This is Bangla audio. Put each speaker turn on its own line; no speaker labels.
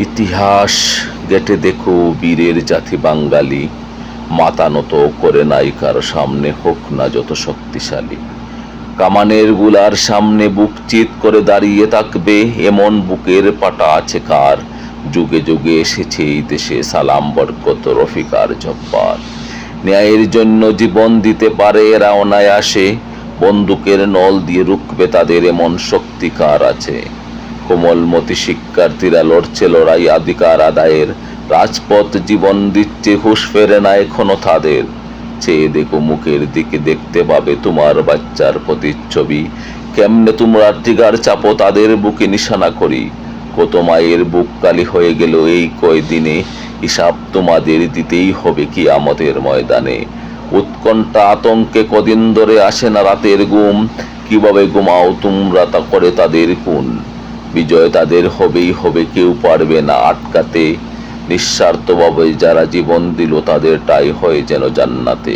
ইতিহাস ঘেঁটে দেখো বীরের জাতি বাঙালি, মাথা নত করে নাই কারো সামনে, হোক না যত শক্তিশালী। কামানের গুলার সামনে বুক চিত করে দাঁড়িয়ে থাকবে এমন বুকের পাটা আছে কার? যুগে যুগে এসেছে এই দেশে সালাম বরকত রফিকার জব্বার। ন্যায়ের জন্য জীবন দিতে পারে এরা অনায়াসে, বন্দুকের নল দিয়ে রুখবে তাদের এমন শক্তি কার আছে? কোমলমতি শিক্ষার্থীরা লড়ছে লড়াই অধিকার আদায়ের, রাজপথ জীবন দিচ্ছে হুঁশ ফেরে না এখনো তাদের। চেয়ে দেখো মুখের দিকে, দেখতে পাবে তোমার বাচ্চার প্রতিচ্ছবি, কেমনে তোমরা ট্রিগার চাপো তাদের বুকে নিশানা করি। কত মায়ের বুক কালি হয়ে গেল এই কয়দিনে, হিসাব তোমাদের দিতেই হবে কিয়ামতের ময়দানে। উৎকণ্ঠা আতঙ্কে কদিন ধরে আসে না রাতের ঘুম, কিভাবে ঘুমাও তোমরা তা করে তাদের খুন। বিজয় তাদের হবেই হবে, কেউ পারবে না আটকাতে, নিঃস্বার্থভাবে যারা জীবন দিল তাদেরটাই হয় যেন জান্নাতে।